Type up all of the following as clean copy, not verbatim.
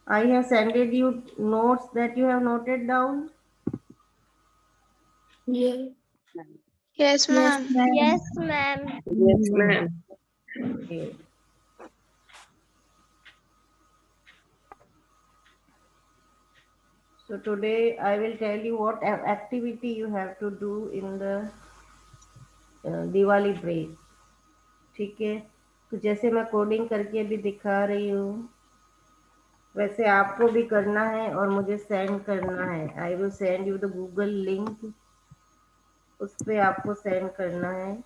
I have sent you notes that you have noted down. Yeah. Yes, Yes, ma'am. ma'am. Yes, ma'am. Yes, ma'am. Okay. So today I will tell you what activity you have to do in the Diwali break. ठीक है, तो जैसे मैं coding करके अभी दिखा रही हूँ वैसे आपको भी करना है और मुझे सेंड करना है. I will send you the Google link, उस पर आपको सेंड करना है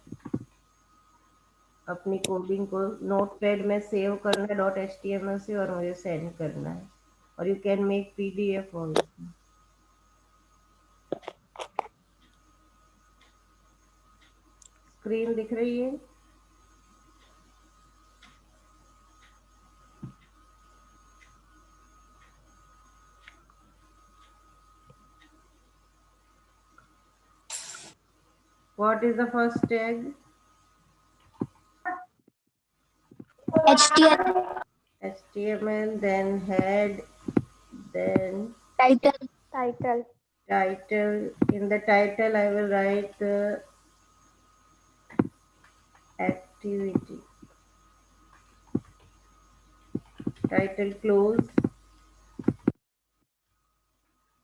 अपनी कोडिंग को. नोटपैड में सेव करना है .html से और मुझे सेंड करना है. और you can make PDF also. Screen दिख रही है? What is the first tag? HTML HTML, then head, then title. Title. title. In the title I will write the activity. Title close,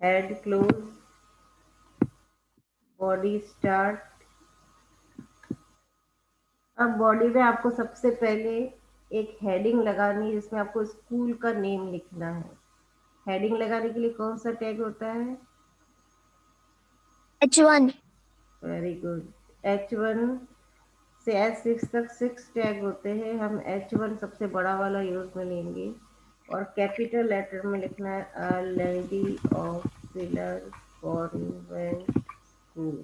head close, body start. अब body में आपको सबसे पहले एक heading लगानी है जिसमें आपको स्कूल का नेम लिखना है. हेडिंग लगाने के लिए कौन सा टैग होता है? H1. Very good. H1 से H6 तक 6 टैग होते हैं. हम H1 सबसे बड़ा वाला यूज में लेंगे और कैपिटल लेटर में लिखना है a lady of Pillar convent school.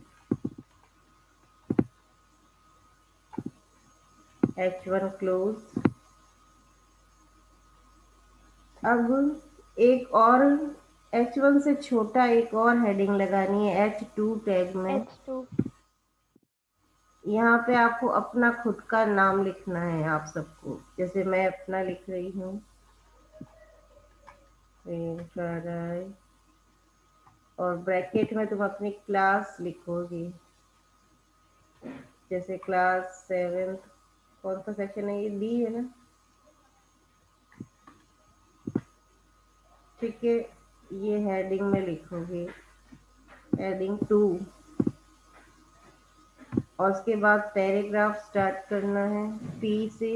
H1 close. अब एक और H1 से छोटा एक और हेडिंग लगानी है H2 टैग में. H2. यहाँ पे आपको अपना खुद का नाम लिखना है आप सबको. जैसे मैं अपना लिख रही हूँ राय, और ब्रैकेट में तुम अपनी क्लास लिखोगे. जैसे क्लास 7, कौन सा सेक्शन है ये? बी है ना? ठीक है, ये हेडिंग में लिखोगे हेडिंग 2. और उसके बाद पैराग्राफ स्टार्ट करना है P से.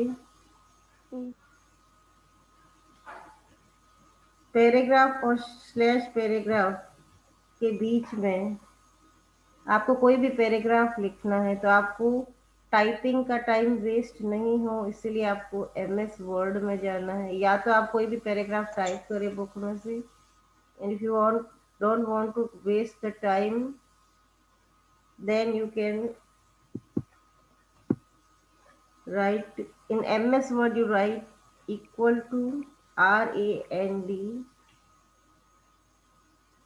P. पैराग्राफ और स्लैश पैराग्राफ के बीच में आपको कोई भी पैराग्राफ लिखना है तो आपको टाइपिंग का टाइम वेस्ट नहीं हो इसलिए आपको MS वर्ड में जाना है. या तो आप कोई भी पैराग्राफ टाइप करें बुक में से. And if you don't want to waste the time then you can write in MS Word. You write equal to RAND,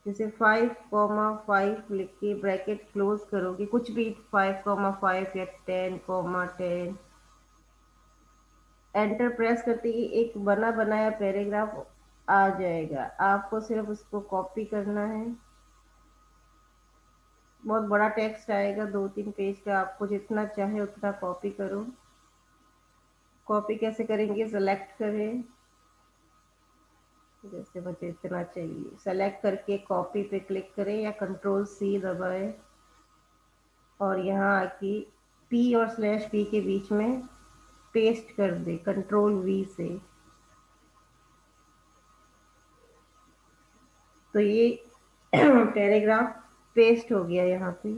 जैसे 5,5 लिख के ब्रैकेट क्लोज करोगे. कुछ भी 5,5 या 10,10. एंटर प्रेस करते ही एक बना बनाया पैराग्राफ आ जाएगा. आपको सिर्फ उसको कॉपी करना है. बहुत बड़ा टेक्स्ट आएगा 2-3 पेज का. आपको जितना चाहे उतना कॉपी करो. कॉपी कैसे करेंगे? सेलेक्ट करें. जैसे मुझे इतना चाहिए, सेलेक्ट करके कॉपी पे क्लिक करें या Ctrl+C दबाएं और यहाँ आके P और /P के बीच में पेस्ट कर दे Ctrl+V से. तो ये पैराग्राफ पेस्ट हो गया यहाँ पे.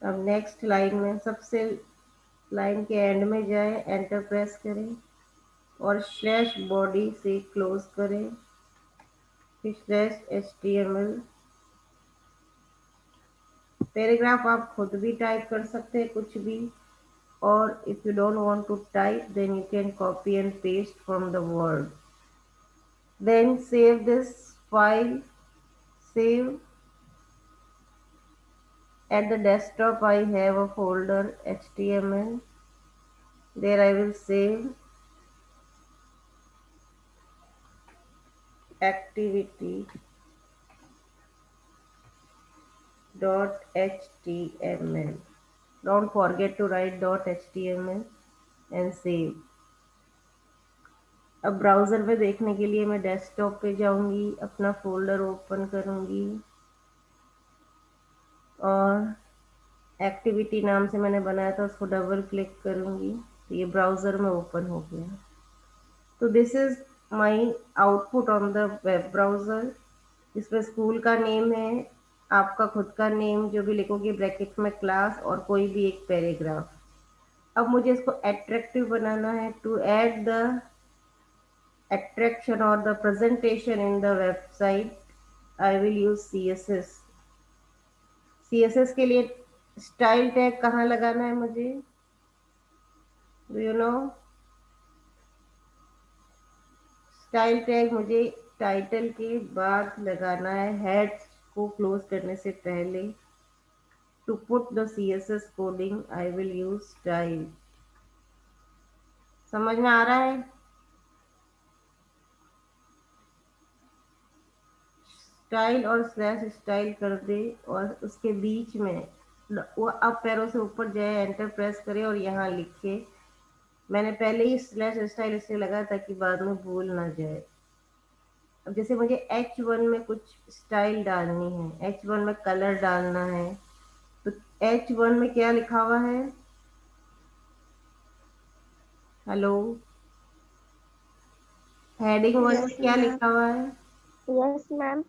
अब नेक्स्ट लाइन में सबसे लाइन के एंड में जाए, एंटर प्रेस करें और /बॉडी से क्लोज करें, फिर /HTML. पैराग्राफ आप खुद भी टाइप कर सकते हैं कुछ भी. or if you don't want to type, then you can copy and paste from the Word. Then save this file. Save. At the desktop I have a folder HTML. There I will save activity .html. Don't forget to write .html and save. अब browser में देखने के लिए मैं desktop पे जाऊंगी, अपना folder open करूंगी और एक्टिविटी नाम से मैंने बनाया था उसको डबल क्लिक करूंगी तो ये ब्राउज़र में ओपन हो गया। तो this is my output on the web browser. इसमें स्कूल का नेम है, आपका खुद का नेम जो भी लिखोगे ब्रैकेट में क्लास और कोई भी एक पैराग्राफ। अब मुझे इसको अट्रैक्टिव बनाना है। To add the attraction or the presentation in the website, I will use CSS. CSS के लिए स्टाइल टैग कहाँ लगाना है मुझे? Do you know? Style tag मुझे टाइटल के बाद लगाना है, हेड्स को क्लोज करने से पहले। To put the CSS coding I will use style. समझ में आ रहा है? स्टाइल और स्लैश स्टाइल कर दे और उसके बीच में वो अब पैरों से ऊपर जाए, एंटर प्रेस करे और यहाँ लिखे। मैंने पहले ही स्लैश स्टाइल इसलिए लगाया ताकि बाद में भूल ना जाए। अब जैसे मुझे H1 में कुछ स्टाइल डालनी है, H1 में कलर डालना है, तो H1 में क्या लिखा हुआ है? हेलो, हेडिंग 1 में Yes, क्या ma'am. लिखा हुआ है? Yes, ma'am.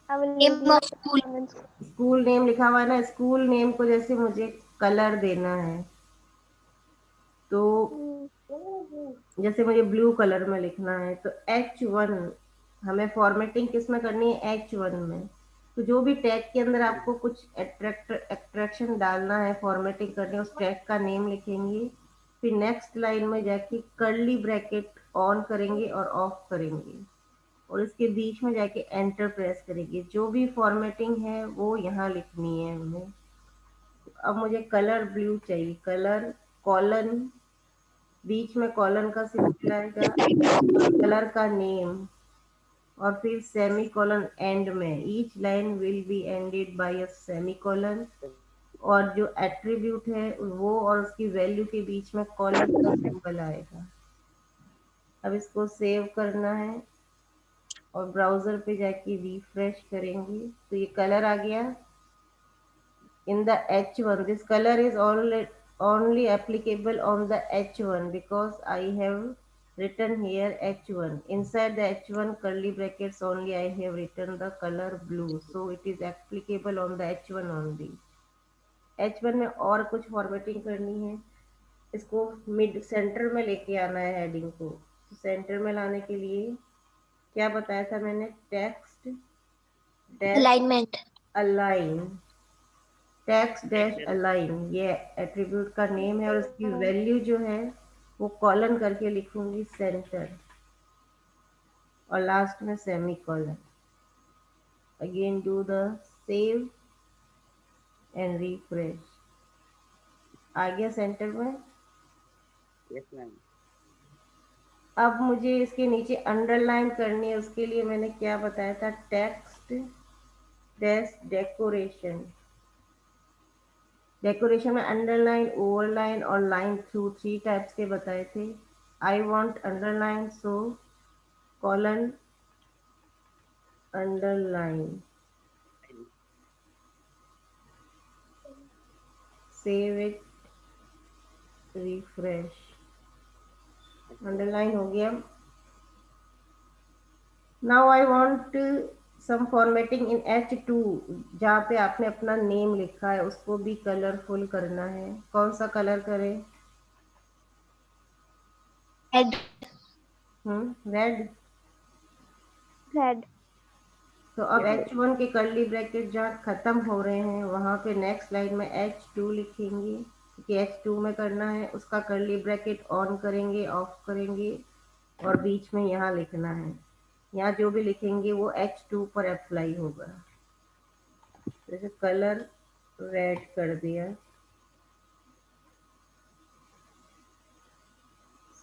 I will use name your of school. comments. School name लिखा हुआ है ना। स्कूल नेम को जैसे मुझे कलर देना है तो जैसे मुझे ब्लू कलर में लिखना है तो H1 हमें फॉर्मेटिंग किस में करनी है? H1 में। तो जो भी टैग के अंदर आपको कुछ एट्रैक्शन डालना है, फॉर्मेटिंग करनी है, उस टैग का नेम लिखेंगे। फिर नेक्स्ट लाइन में जाके कर्ली ब्रैकेट ऑन करेंगे और ऑफ करेंगे और इसके बीच में जाके एंटर प्रेस करेंगे। जो भी फॉर्मेटिंग है वो यहाँ लिखनी है हमें। अब मुझे कलर ब्लू चाहिए, कलर कॉलन, बीच में कॉलन का सिंबल आएगा और कलर का नेम और फिर सेमी कॉलन एंड में। Each line will be ended by a semicolon और जो एट्रीब्यूट है वो और उसकी वैल्यू के बीच में कॉलन का सिंबल आएगा। अब इसको सेव करना है और ब्राउजर पे जाके रिफ्रेश करेंगे तो ये कलर आ गया। In the H1, this color is only applicable on the H1 because I have written here H1. Inside the H1 curly brackets only I have written the color blue. So it is applicable on the H1 only. H1 में और कुछ formatting करनी है, इसको mid centre में लेके आना है हेडिंग को। तो सेंटर में लाने के लिए क्या बताया था मैंने? Text dash Alignment. Align, text dash align ये एट्रीब्यूट का नेम है और उसकी वैल्यू जो है वो कॉलन करके लिखूंगी सेंटर और लास्ट में semicolon. Again do the save and refresh. आ गया सेंटर में। Yes ma'am. अब मुझे इसके नीचे अंडरलाइन करनी है, उसके लिए मैंने क्या बताया था? Text dash decoration. डेकोरेशन में अंडरलाइन, ओवरलाइन और लाइन थ्रू 3 टाइप्स के बताए थे। I want underline so colon underline, save it, refresh. Underline हो गया। Now I want some formatting in H2 जहाँ पे आपने अपना नेम लिखा है उसको भी कलरफुल करना है। कौन सा कलर करें? Red. रेड। Red. तो अब H1 के कर्ली ब्रैकेट जहाँ खत्म हो रहे हैं वहां पे नेक्स्ट लाइन में H2 लिखेंगे, कि H2 में करना है, उसका कर्ली ब्रैकेट ऑन करेंगे, ऑफ करेंगे और बीच में यहाँ लिखना है। यहाँ जो भी लिखेंगे वो H2 पर अप्लाई होगा। जैसे कलर रेड कर दिया।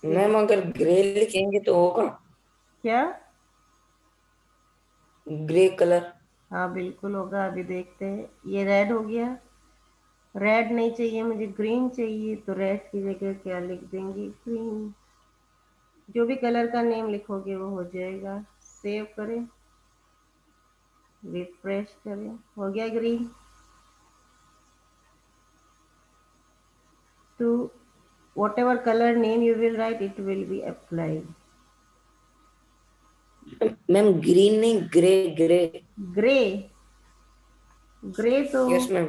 मैम अगर ग्रे लिखेंगे तो होगा? क्या? Grey colour. हाँ बिल्कुल होगा, अभी देखते हैं। ये रेड हो गया। रेड नहीं चाहिए मुझे, ग्रीन चाहिए, तो रेड की जगह क्या लिख देंगे? ग्रीन। जो भी कलर का नेम लिखोगे वो हो जाएगा। सेव करें, रिफ्रेश करें, हो गया ग्रीन। तो whatever color name you will write, it will be applied. Ma'am green नहीं, ग्रे ग्रे। ग्रे। ग्रे तो यस मैम।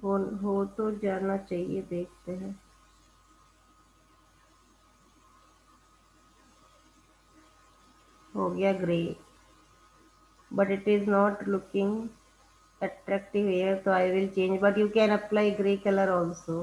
हो तो जाना चाहिए, देखते हैं। हो गया grey, but it is not looking attractive here, so I will change, but you can apply gray color also.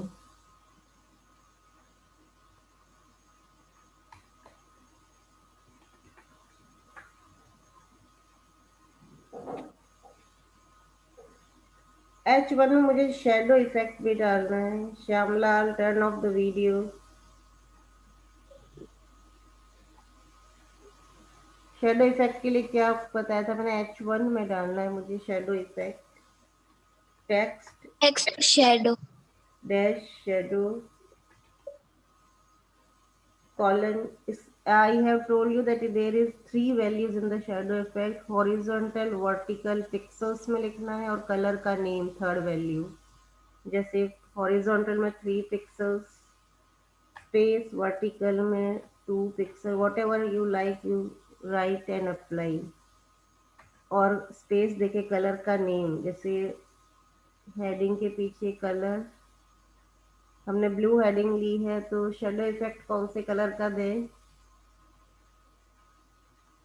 H1 में मुझे शेडो इफेक्ट भी डालना है। Shyamlal, turn off the video. Shadow effect के लिए क्या बताया था मैंने? H1 में डालना है मुझे shadow effect. Text Text shadow. Dash shadow colon is, I have told you that there is 3 values in the shadow effect: horizontal, vertical, pixels में लिखना है, और कलर का नेम थर्ड वैल्यू। जैसे हॉरिजॉन्टल में 3 पिक्सल्स, स्पेस वर्टिकल में 2 pixel, what ever you like you right and apply. और space देके कलर का नेम, जैसे हेडिंग के पीछे कलर हमने ब्लू हेडिंग ली है, तो शेडो इफेक्ट कौन से कलर का दें?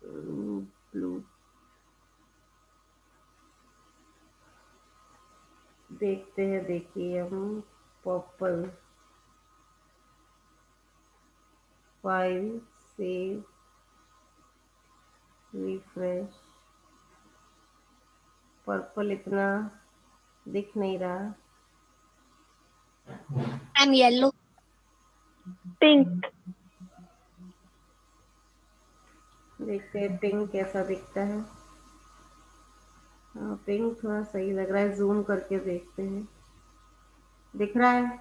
ब्लू। देखते हैं, देखिए हम purple. File, save, refresh. Purple इतना दिख नहीं रहा। And yellow. Pink. देखते हैं पिंक कैसा दिखता है। हाँ पिंक थोड़ा सही लग रहा है, जूम करके देखते हैं। दिख रहा है?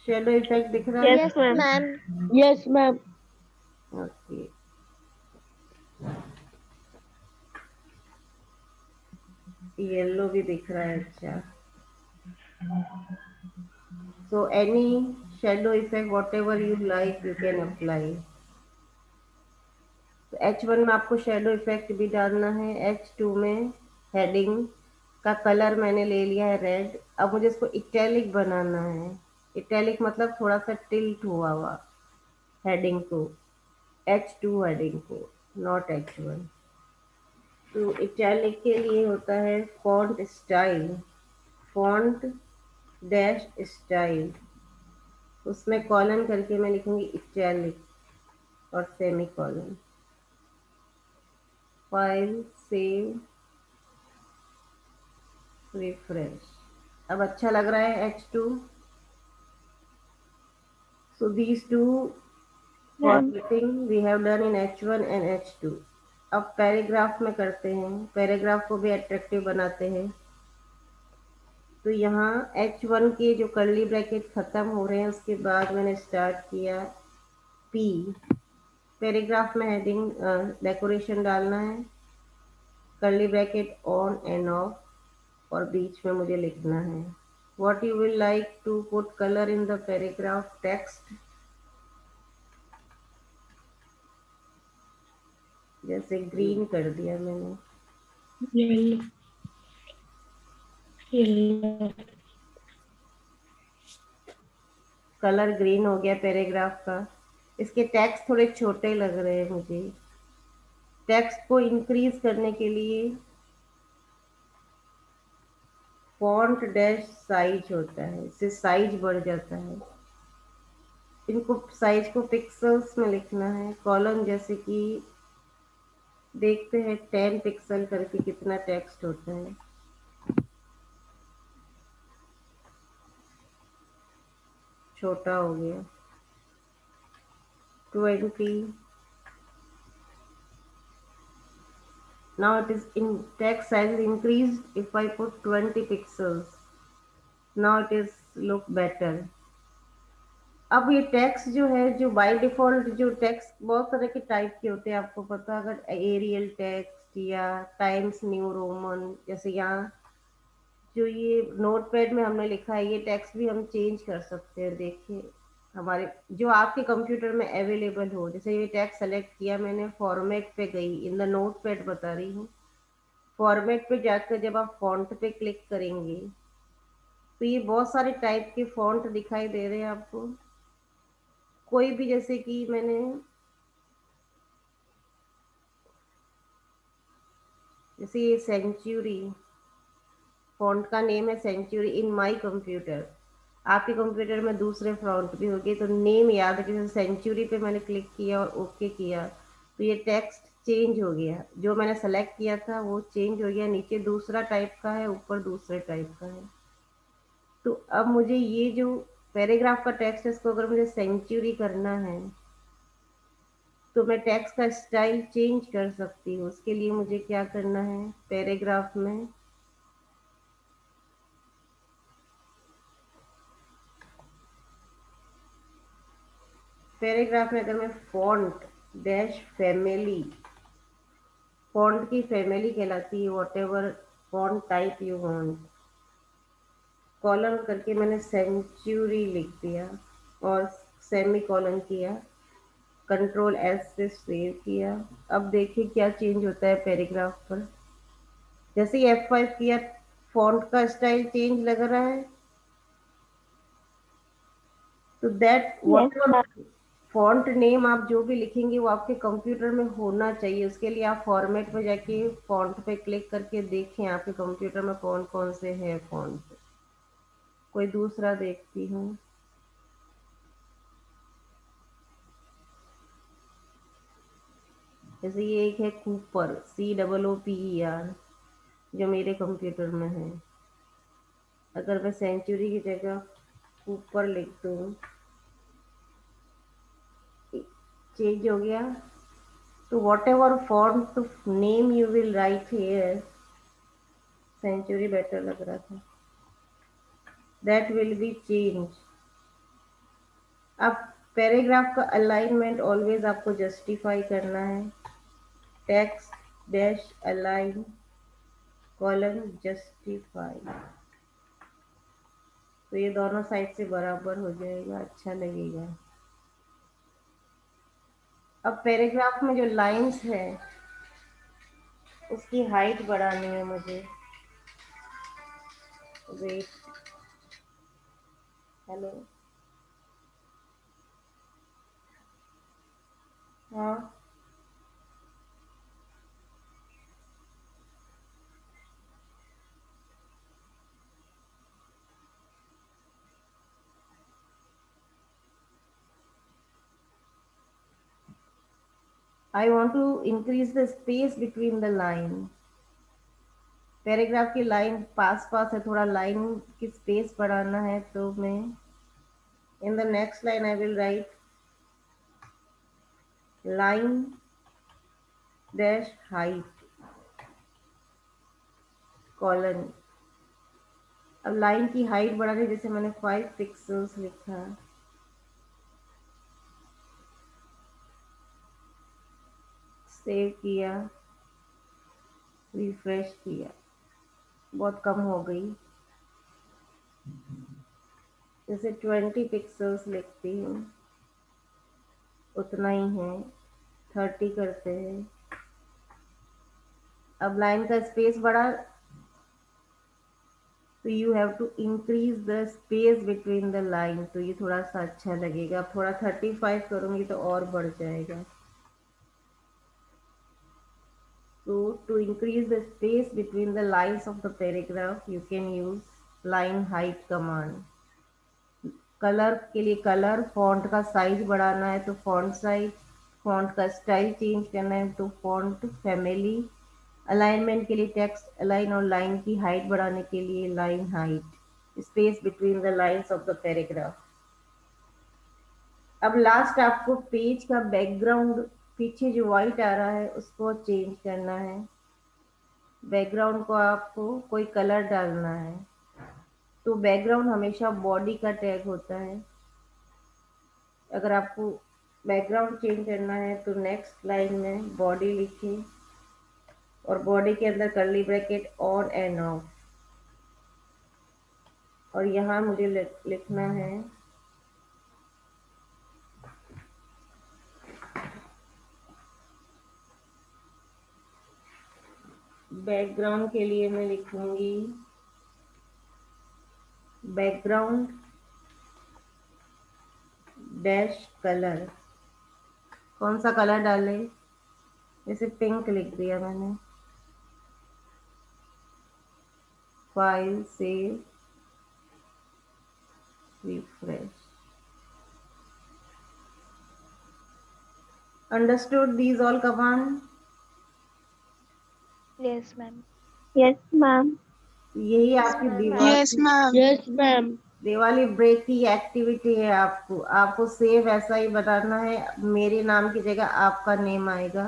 शेडो इफेक्ट दिख रहा है? Yes, ma'am. Ma'am. Yes, ma'am. Okay. Yellow भी दिख रहा है, अच्छा। So any shadow effect whatever you like you can apply. तो H1 में आपको शेडो इफेक्ट भी डालना है। H2 में हेडिंग का कलर मैंने ले लिया है रेड। अब मुझे इसको इटैलिक बनाना है। इटैलिक मतलब थोड़ा सा टिल्ट हुआ हुआ हेडिंग को, H2 हेडिंग को, नॉट H1। तो इटैलिक के लिए होता है font style, font dash style, उसमें कॉलन करके मैं लिखूंगी इटैलिक और semi colon. File, save, refresh. अब अच्छा लग रहा है H2। So these two Ma'am. formatting we have done in H1 and H2। अब पैराग्राफ में करते हैं, पैराग्राफ को भी अट्रैक्टिव बनाते हैं। तो यहाँ H1 के जो कर्ली ब्रैकेट खत्म हो रहे हैं उसके बाद मैंने स्टार्ट किया P। पैराग्राफ में हेडिंग डेकोरेशन डालना है, curly bracket on end of, और बीच में मुझे लिखना है what you will like to put color in the paragraph text। जैसे ग्रीन कर दिया मैंने। Yellow. Yellow. कलर ग्रीन हो गया पैराग्राफ का। इसके टेक्स्ट थोड़े छोटे लग रहे हैं मुझे। टेक्स्ट को इंक्रीज करने के लिए फॉन्ट डैश साइज होता है, इससे साइज बढ़ जाता है। इनको साइज को पिक्सल्स में लिखना है। कॉलम जैसे कि देखते हैं 10 पिक्सल करके कितना टेक्स्ट होता है। छोटा हो गया। 20। Now it is in text size is increased if I put 20 pixels. Now it is look better. अब ये टेक्स्ट जो है, जो बाय डिफॉल्ट जो टेक्स्ट बहुत तरह के टाइप के होते हैं, आपको पता है। अगर एरियल टेक्स्ट या टाइम्स न्यू रोमन, जैसे यहाँ जो ये नोटपैड में हमने लिखा है, ये टेक्स्ट भी हम चेंज कर सकते हैं। देखिए हमारे जो आपके कंप्यूटर में अवेलेबल हो, जैसे ये टेक्स्ट सेलेक्ट किया मैंने, फॉर्मेट पे गई, इन द नोटपैड बता रही हूँ। फॉर्मेट पे जाकर जब आप फॉन्ट पे क्लिक करेंगे तो ये बहुत सारे टाइप के फॉन्ट दिखाई दे रहे हैं आपको। कोई भी, जैसे कि मैंने जैसे ये सेंचुरी फॉन्ट का नेम है, सेंचुरी इन माय कंप्यूटर। आपके कंप्यूटर में दूसरे फॉन्ट भी होंगे, तो नेम याद रखिए। सेंचुरी पे मैंने क्लिक किया और ओके किया तो ये टेक्स्ट चेंज हो गया। जो मैंने सेलेक्ट किया था वो चेंज हो गया, नीचे दूसरा टाइप का है, ऊपर दूसरे टाइप का है। तो अब मुझे ये जो पैराग्राफ का टेक्स्ट है, इसको अगर मुझे सेंचुरी करना है तो मैं टेक्स्ट का स्टाइल चेंज कर सकती हूँ। उसके लिए मुझे क्या करना है, पैराग्राफ में अगर मैं फॉन्ट डैश फैमिली, फॉन्ट की फैमिली कहलाती है, what ever font type you want, column करके मैंने सेंचुरी लिख दिया और सेमी कॉलन किया, कंट्रोल एस से सेव किया। अब देखिए क्या चेंज होता है पैराग्राफ पर। जैसे ही F5 किया, फॉन्ट का स्टाइल चेंज लग रहा है। तो that Yes, whatever ma'am. Font name आप जो भी लिखेंगे वो आपके कंप्यूटर में होना चाहिए। उसके लिए आप फॉर्मेट पे जाके फॉन्ट पे क्लिक करके देखें आपके कंप्यूटर में कौन कौन से हैं फॉन्ट। कोई दूसरा देखती हूँ। जैसे ये एक है कूपर, COOPER, जो मेरे कंप्यूटर में है। अगर मैं सेंचुरी की जगह कूपर लिख दूँ, चेंज हो गया। तो whatever font name you will write here, century better लग रहा था, दैट विल बी चेंज। अब पैराग्राफ का अलाइनमेंट ऑलवेज आपको जस्टिफाई करना है। Text dash align column justify, तो ये दोनों साइड से बराबर हो जाएगा, अच्छा लगेगा। अब पैराग्राफ में जो लाइंस है उसकी हाइट बढ़ानी है मुझे। वेट, हेलो, हाँ, I want to increase the space between the line. Paragraph की लाइन पास पास है, थोड़ा लाइन की स्पेस बढ़ाना है, तो मैं in the next line I will write line dash height colon. अब लाइन की हाइट बढ़ानी, जैसे मैंने 5 पिक्सल्स लिखा, सेव किया, रिफ्रेश किया, बहुत कम हो गई। जैसे 20 पिक्सल्स लिखती हूँ, उतना ही है, 30 करते हैं। अब लाइन का स्पेस बढ़ा, तो you have to increase the space between the line, तो ये थोड़ा सा अच्छा लगेगा। अब थोड़ा 35 करूँगी तो और बढ़ जाएगा। So to increase the space between the lines of the paragraph, you can use line height command. Colour के लिए कलर, फॉन्ट का साइज बढ़ाना है तो फॉन्ट साइज, फॉन्ट का स्टाइल चेंज करना है तो फॉन्ट फैमिली, अलाइनमेंट के लिए टेक्स्ट अलाइन और लाइन की हाइट बढ़ाने के लिए line height, space between the lines of the paragraph. अब लास्ट आपको पेज का बैकग्राउंड, पीछे जो व्हाइट आ रहा है उसको चेंज करना है। बैकग्राउंड को आपको कोई कलर डालना है, तो बैकग्राउंड हमेशा बॉडी का टैग होता है। अगर आपको बैकग्राउंड चेंज करना है तो नेक्स्ट लाइन में बॉडी लिखिए और बॉडी के अंदर curly bracket on end of, और यहाँ मुझे लिखना है बैकग्राउंड के लिए मैं लिखूंगी बैकग्राउंड डैश कलर। कौन सा कलर डाले, जैसे पिंक लिख दिया मैंने। File save, refresh. Understood these all command? Yes, ma'am. Yes, ma'am. यही आपकी Diwali Yes, ma'am. Diwali break की एक्टिविटी है। आपको सेव ऐसा ही बनाना है, मेरे नाम की जगह आपका नेम आएगा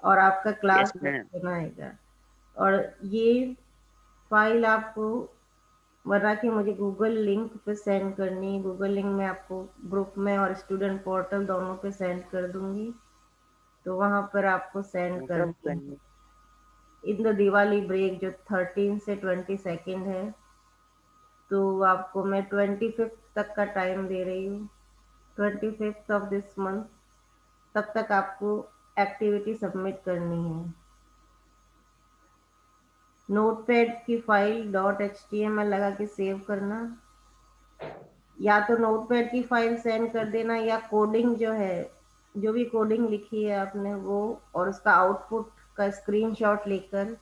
और आपका क्लास Yes, ma'am. बनाएगा, और ये फाइल आपको बना के मुझे गूगल लिंक पे सेंड करनी है। गूगल लिंक में आपको ग्रुप में और स्टूडेंट पोर्टल दोनों पे सेंड कर दूंगी, तो वहां पर आपको सेंड कब करनी है। करनी? इन द दिवाली ब्रेक जो 13 से 22 है, तो आपको मैं 25 तक का टाइम दे रही हूँ, 25 ऑफ दिस मंथ। तब तक आपको एक्टिविटी सबमिट करनी है। नोटपैड की फाइल .html लगा के सेव करना, या तो नोटपैड की फाइल सेंड कर देना, या कोडिंग जो है, जो भी कोडिंग लिखी है आपने वो, और उसका आउटपुट का स्क्रीनशॉट लेकर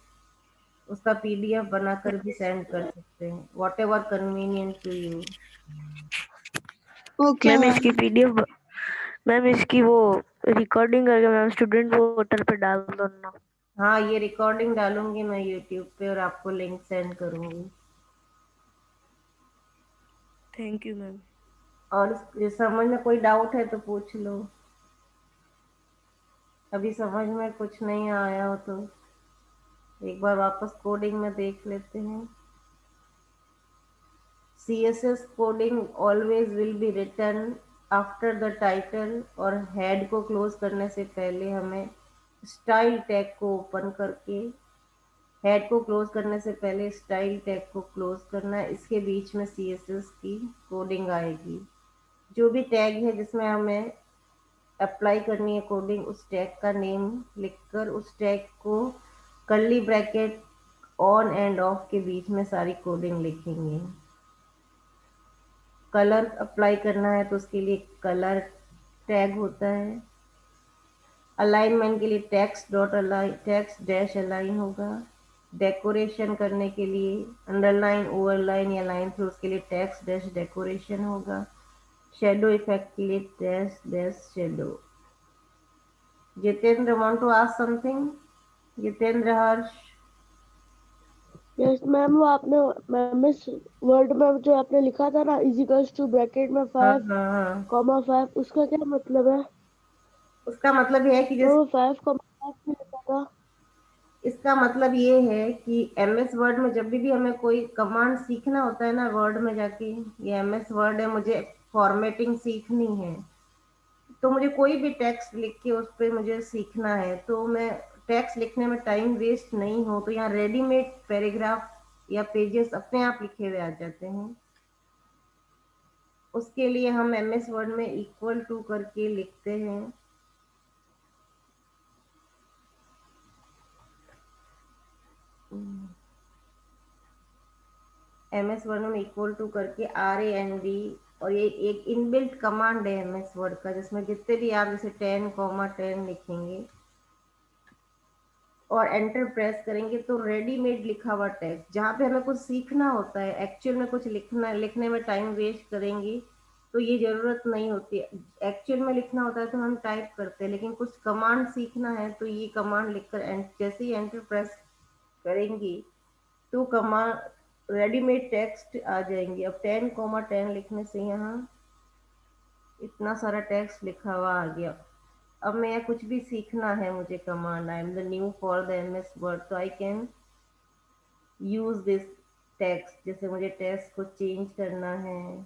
उसका PDF बनाकर भी सेंड कर सकते हैं, whatever convenient to you. Ma'am इसकी PDF, मैम इसकी वो रिकॉर्डिंग करके मैम स्टूडेंट पोर्टल पे डाल दो ना। हाँ, ये रिकॉर्डिंग डालूंगी मैं यूट्यूब पे और आपको लिंक सेंड करूंगी। Thank you ma'am. और समझ में कोई डाउट है तो पूछ लो, अभी समझ में कुछ नहीं आया हो तो एक बार वापस कोडिंग में देख लेते हैं। CSS coding always will be written after the title, और हेड को क्लोज करने से पहले हमें स्टाइल टैग को ओपन करके, हेड को क्लोज करने से पहले स्टाइल टैग को क्लोज करना है। इसके बीच में CSS की कोडिंग आएगी। जो भी टैग है जिसमें हमें अप्लाई करनी है कोडिंग, उस टैग का नेम लिखकर उस टैग को curly bracket on end of के बीच में सारी कोडिंग लिखेंगे। कलर अप्लाई करना है तो उसके लिए कलर टैग होता है। अलाइनमेंट के लिए टेक्स्ट डैश अलाइन होगा। डेकोरेशन करने के लिए अंडरलाइन, ओवरलाइन या लाइन थ्रू, उसके लिए टेक्स्ट डैश डेकोरेशन होगा। शेडो इफेक्ट के लिए dash dash shadow. Jitendra want to ask something? Jitendra, Harsh? Yes ma'am, वो आपने मैम इस वर्ड में जो आपने लिखा था ना इजिकल्स टू ब्रैकेट में हाँ 5 हाँ हाँ, कॉमा 5, उसका क्या मतलब है? उसका मतलब ये है कि वो 5 कॉमा 5 में लिखा था। इसका मतलब ये है कि MS वर्ड में जब भी हमें कोई कमांड सीखना होता है ना, वर्ड में जाके, ये MS वर्ड है, मुझे फॉर्मेटिंग सीखनी है, तो मुझे कोई भी टेक्स्ट लिख के उस पर मुझे सीखना है, तो मैं टेक्स्ट लिखने में टाइम वेस्ट नहीं हो, तो यहाँ रेडीमेड पैराग्राफ या पेजेस अपने आप लिखे हुए आ जाते हैं। उसके लिए हम MS वर्ड में इक्वल टू करके लिखते हैं। MS वर्ड में इक्वल टू करके RAND, और ये एक इनबिल्ट कमांड है MS वर्ड का, जिसमें जितने भी आप जैसे 10, 10 लिखेंगे और एंटर प्रेस करेंगे तो रेडीमेड लिखा हुआ टेक्स्ट, जहाँ पे हमें कुछ सीखना होता है, एक्चुअल में कुछ लिखने में टाइम वेस्ट करेंगे तो ये जरूरत नहीं होती। एक्चुअल में लिखना होता है तो हम टाइप करते हैं, लेकिन कुछ कमांड सीखना है तो ये कमांड लिखकर जैसे ही एंटर प्रेस करेंगी तो कमांड रेडीमेड टेक्स्ट आ जाएंगे। अब 10,10 लिखने से यहाँ इतना सारा टेक्स्ट लिखा हुआ आ गया। अब मैं कुछ भी सीखना है मुझे command, I am the new for the MS word, तो I can use this text. जैसे मुझे टेक्स्ट को चेंज करना है,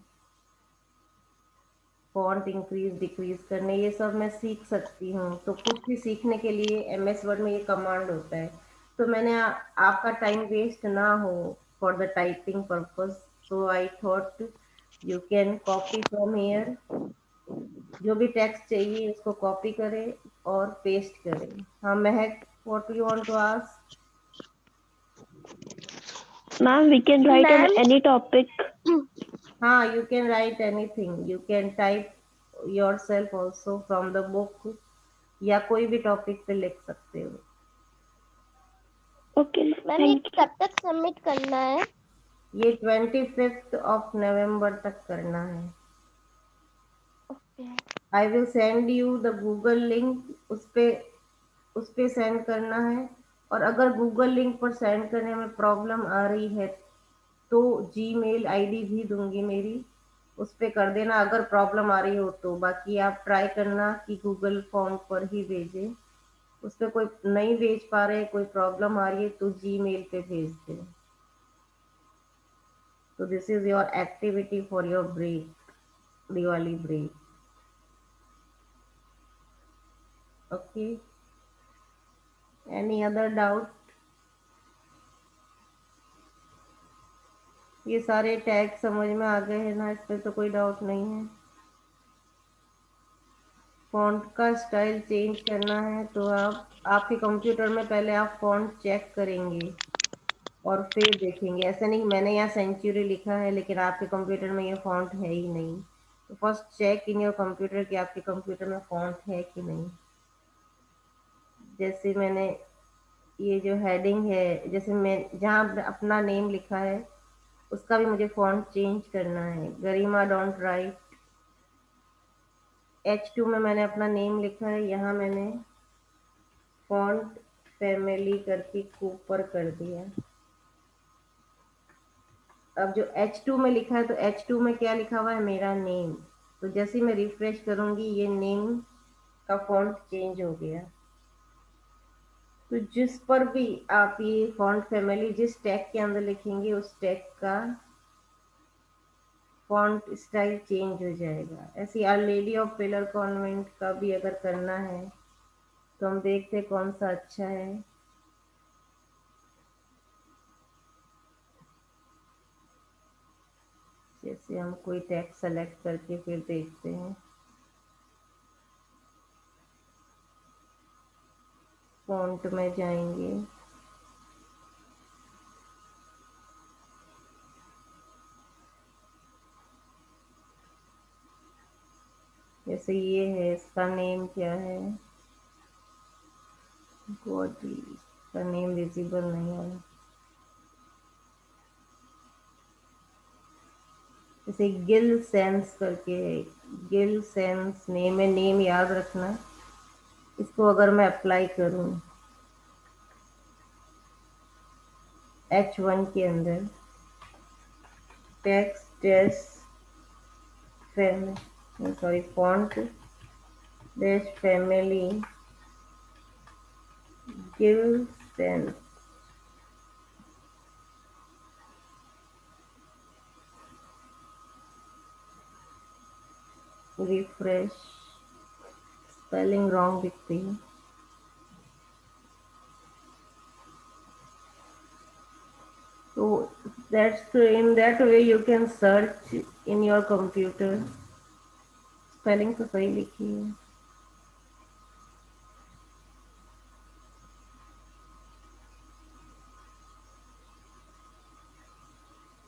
फॉन्ट इंक्रीज डिक्रीज करने, ये सब मैं सीख सकती हूँ। तो कुछ भी सीखने के लिए MS वर्ड में ये कमांड होता है। तो मैंने आपका टाइम वेस्ट ना हो for the typing purpose, so I thought you can copy from here. जो भी टेक्स्ट चाहिए उसको कॉपी करें और पेस्ट करें। हाँ Mehak, what you want to ask? Ma'am, we can write on Ma'am, any topic. हाँ, you can write anything, you can type yourself also from the book, या कोई भी टॉपिक पे लिख सकते हो। Okay, मैम ये thank you. कब तक सबमिट करना है? ये 25 नवंबर तक करना है। Okay. I will send you the Google link, उस पे सेंड करना है। और अगर गूगल लिंक पर सेंड करने में प्रॉब्लम आ रही है तो जीमेल आईडी भी दूंगी मेरी, उस पे कर देना अगर प्रॉब्लम आ रही हो तो। बाकी आप ट्राई करना कि गूगल फॉर्म पर ही भेजें। उस पे कोई नहीं भेज पा रहे, कोई प्रॉब्लम आ रही है तो जीमेल पे भेज दें। तो this is your activity for your break, Diwali break. Okay, any other doubt? ये सारे टैग समझ में आ गए हैं ना, इस पे तो कोई डाउट नहीं है। फॉन्ट का स्टाइल चेंज करना है तो आप आपके कंप्यूटर में पहले आप फॉन्ट चेक करेंगे और फिर देखेंगे। ऐसा नहीं मैंने यहाँ सेंचुरी लिखा है लेकिन आपके कंप्यूटर में ये फॉन्ट है ही नहीं, तो first check in your computer कि आपके कंप्यूटर में फॉन्ट है कि नहीं। जैसे मैंने ये जो हेडिंग है, जैसे मैं जहाँ अपना नेम लिखा है उसका भी मुझे फॉन्ट चेंज करना है। गरिमा डोंट राइट, H2 में मैंने अपना नेम लिखा है, यहाँ मैंने फॉन्ट फैमिली करके ऊपर कर दिया। अब जो H2 में लिखा है तो H2 में क्या लिखा हुआ है, मेरा नेम। तो जैसे मैं रिफ्रेश करूंगी ये नेम का फॉन्ट चेंज हो गया। तो जिस पर भी आप ये फॉन्ट फैमिली जिस टैग के अंदर लिखेंगे उस टैग का फॉन्ट स्टाइल चेंज हो जाएगा। ऐसे Our Lady of Pillar Convent का भी अगर करना है तो हम देखते हैं कौन सा अच्छा है। जैसे हम कोई टैग सेलेक्ट करके फिर देखते हैं। फॉन्ट में जाएंगे, जैसे ये है, इसका नेम क्या है, बॉडी, इसका नेम विजिबल नहीं है। जैसे गिल सेंस करके है, गिल सेंस नेम है, नेम याद रखना। इसको अगर मैं अप्लाई करूं H1 के अंदर, text dash family, sorry font dash family Gill sense, refresh, spelling wrong दिखती है। तो that's in that way you can search in your computer। Spelling तो सही लिखी है।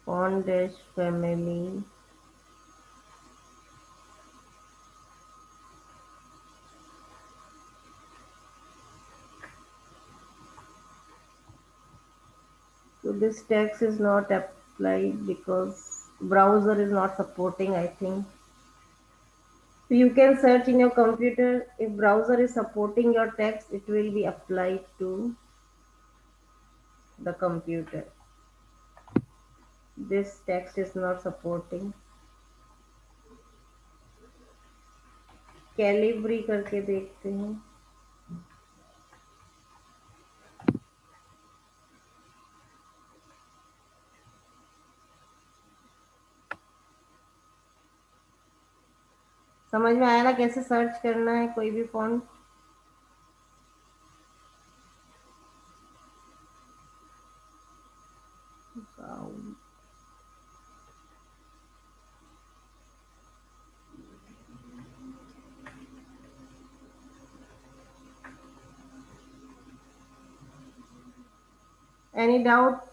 Font dash family So this text is not applied because browser is not supporting, I think. So you can search in your computer. If browser is supporting your text, it will be applied to the computer. This text is not supporting. Calibri करके देखते हैं. समझ में आया ना कैसे search करना है कोई भी font? Any doubt?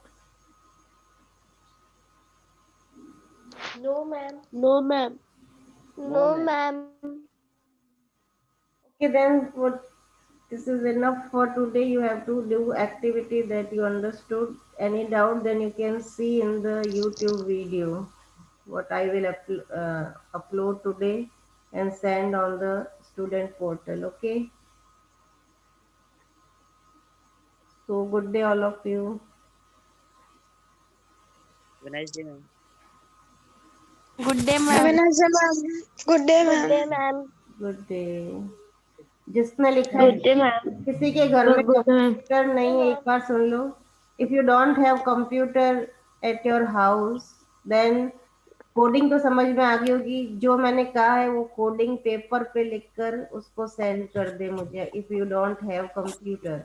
No, ma'am. No, ma'am. No, ma'am. Okay, then what? This is enough for today. You have to do activity that you understood. Any doubt, then you can see in the YouTube video what I will upload today and send on the student portal. Okay. So good day, all of you. Have a nice day, ma'am. Good day, Have a ma'am. nice day, ma'am. Good day, Good day, ma'am. ma'am. Good day. जिसने लिखा है Good day, ma'am. किसी के घर में Good day, ma'am. Computer नहीं है, एक बार सुन लो. If you don't have computer at your house, then coding तो समझ में आ गई होगी. जो मैंने कहा है वो कोडिंग पेपर पे लिखकर उसको सेंड कर दे मुझे. If you don't have computer,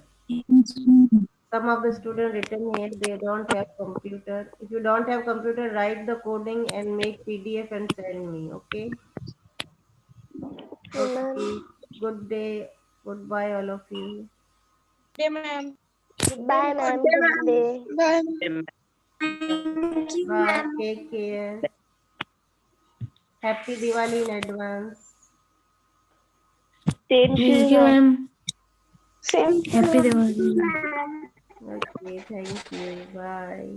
some of the student written here they don't have computer. If you don't have computer, write the coding and make PDF and send me. Okay. Okay. Good day. Goodbye, all of you. Good day, ma'am. Bye, ma'am. Good day, Good ma'am. day. Bye. Hey, ma'am. Thank you, Bye. ma'am. Take care. Happy Diwali in advance. Same to Thank you, you, ma'am. ma'am. Same to Happy you, Diwali. ma'am. Okay. Thank you. Bye.